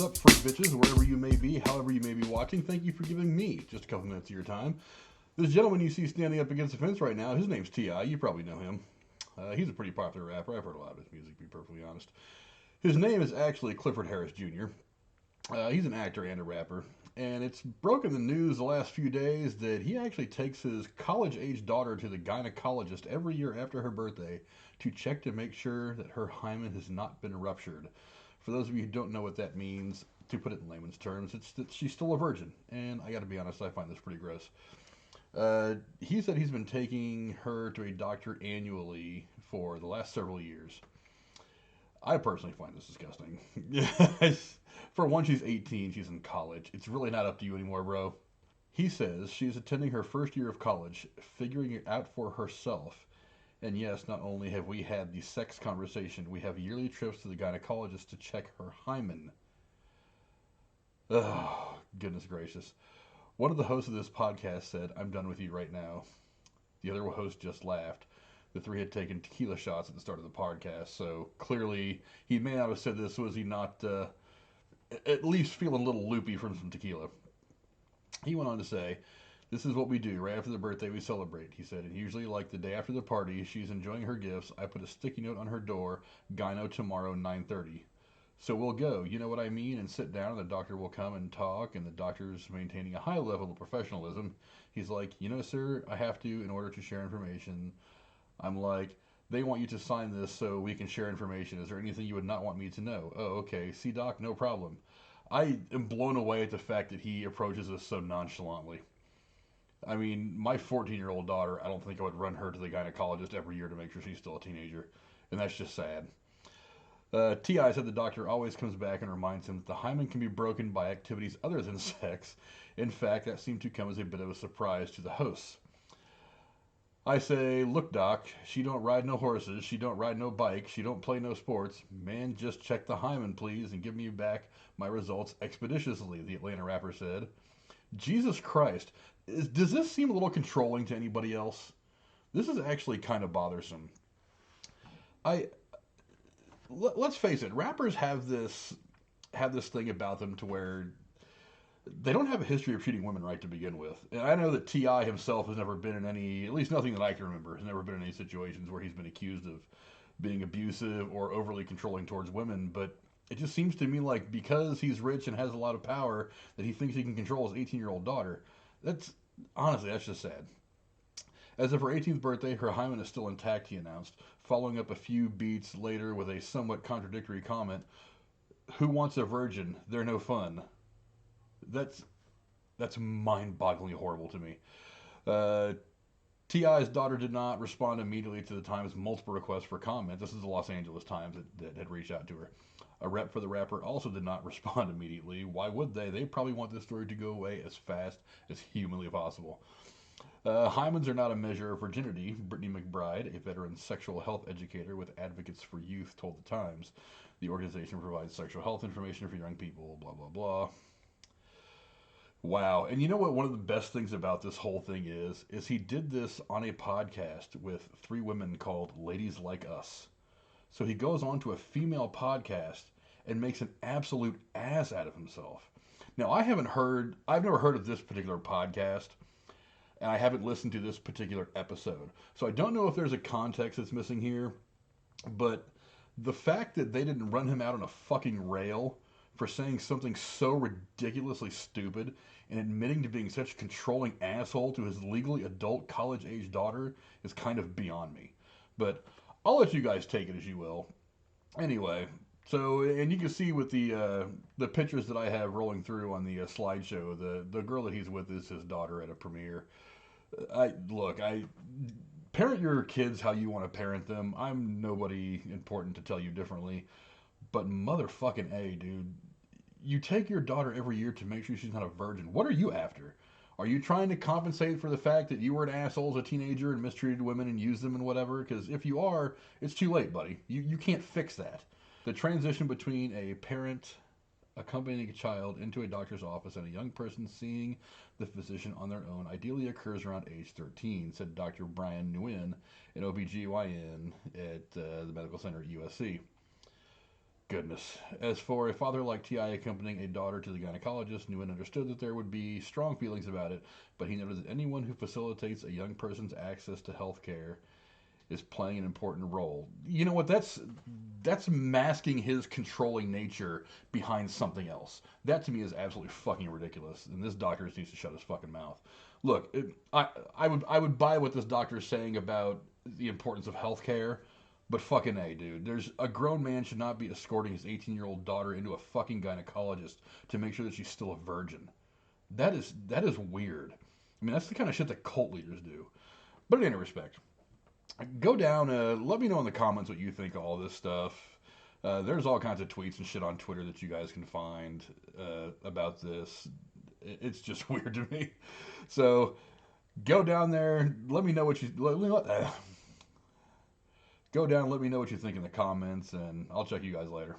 What's up, freak bitches, wherever you may be, however you may be watching, thank you for giving me just a couple minutes of your time. This gentleman you see standing up against the fence right now, his name's T.I., you probably know him. He's a pretty popular rapper, I've heard a lot of his music, to be perfectly honest. His name is actually Clifford Harris Jr. He's an actor and a rapper, and it's broken the news the last few days that he actually takes his college-age daughter to the gynecologist every year after her birthday to check to make sure that her hymen has not been ruptured. For those of you who don't know what that means, to put it in layman's terms, it's that she's still a virgin. And I gotta be honest, I find this pretty gross. He said he's been taking her to a doctor annually for the last several years. I personally find this disgusting. For one, she's 18, she's in college. It's really not up to you anymore, bro. He says she's attending her first year of college, figuring it out for herself. And yes, not only have we had the sex conversation, we have yearly trips to the gynecologist to check her hymen. Oh, goodness gracious. One of the hosts of this podcast said, "I'm done with you right now." The other host just laughed. The three had taken tequila shots at the start of the podcast, so clearly he may not have said this, was he not at least feeling a little loopy from some tequila. He went on to say, "This is what we do. Right after the birthday, we celebrate," he said. "And usually, like the day after the party, she's enjoying her gifts. I put a sticky note on her door, gyno tomorrow, 9:30. So we'll go, you know what I mean, and sit down, and the doctor will come and talk, and the doctor's maintaining a high level of professionalism. He's like, 'You know, sir, I have to in order to share information.' I'm like, 'They want you to sign this so we can share information. Is there anything you would not want me to know?' 'Oh, okay. See, doc, no problem.'" I am blown away at the fact that he approaches this so nonchalantly. I mean, my 14-year-old daughter, I don't think I would run her to the gynecologist every year to make sure she's still a teenager. And that's just sad. T.I. said the doctor always comes back and reminds him that the hymen can be broken by activities other than sex. In fact, that seemed to come as a bit of a surprise to the hosts. I say, "Look, doc, she don't ride no horses, she don't ride no bike, she don't play no sports. Man, just check the hymen, please, and give me back my results expeditiously," the Atlanta rapper said. Jesus Christ. Does this seem a little controlling to anybody else? This is actually kind of bothersome. I let's face it, rappers have this thing about them to where they don't have a history of treating women right to begin with. And I know that T.I. himself has never been in any, at least nothing that I can remember, has never been in any situations where he's been accused of being abusive or overly controlling towards women, but it just seems to me like because he's rich and has a lot of power that he thinks he can control his 18-year-old daughter. That's, honestly, that's just sad. As of her 18th birthday, her hymen is still intact, he announced, following up a few beats later with a somewhat contradictory comment. "Who wants a virgin? They're no fun." That's mind-bogglingly horrible to me. T.I.'s daughter did not respond immediately to the Times' multiple requests for comment. This is the Los Angeles Times that had reached out to her. A rep for the rapper also did not respond immediately. Why would they? They probably want this story to go away as fast as humanly possible. Hymens are not a measure of virginity, Brittany McBride, a veteran sexual health educator with Advocates for Youth, told the Times. The organization provides sexual health information for young people, blah, blah, blah. Wow. And you know what one of the best things about this whole thing is he did this on a podcast with three women called Ladies Like Us. So he goes on to a female podcast and makes an absolute ass out of himself. Now, I've never heard of this particular podcast, and I haven't listened to this particular episode. So I don't know if there's a context that's missing here, but the fact that they didn't run him out on a fucking rail for saying something so ridiculously stupid and admitting to being such a controlling asshole to his legally adult college-age daughter is kind of beyond me. But I'll let you guys take it as you will. Anyway, so, and you can see with the pictures that I have rolling through on the slideshow, the girl that he's with is his daughter at a premiere. Parent your kids how you want to parent them. I'm nobody important to tell you differently. But motherfucking A, dude. You take your daughter every year to make sure she's not a virgin. What are you after? Are you trying to compensate for the fact that you were an asshole as a teenager and mistreated women and used them and whatever? Because if you are, it's too late, buddy. You can't fix that. The transition between a parent accompanying a child into a doctor's office and a young person seeing the physician on their own ideally occurs around age 13, said Dr. Brian Nguyen, an OBGYN at the medical center at USC. goodness. As for a father like T.I. accompanying a daughter to the gynecologist, knew and understood that there would be strong feelings about it, but he noted that anyone who facilitates a young person's access to health care is playing an important role. You know what? That's masking his controlling nature behind something else. That to me is absolutely fucking ridiculous. And this doctor just needs to shut his fucking mouth. Look, I would buy what this doctor is saying about the importance of healthcare, but fucking A, dude. There's a grown man should not be escorting his 18-year-old daughter into a fucking gynecologist to make sure that she's still a virgin. That is weird. I mean, that's the kind of shit that cult leaders do. But in any respect, go down. Let me know in the comments what you think of all this stuff. There's all kinds of tweets and shit on Twitter that you guys can find about this. It's just weird to me. So go down there. Let me know what you go down. Let me know what you think in the comments, and I'll check you guys later.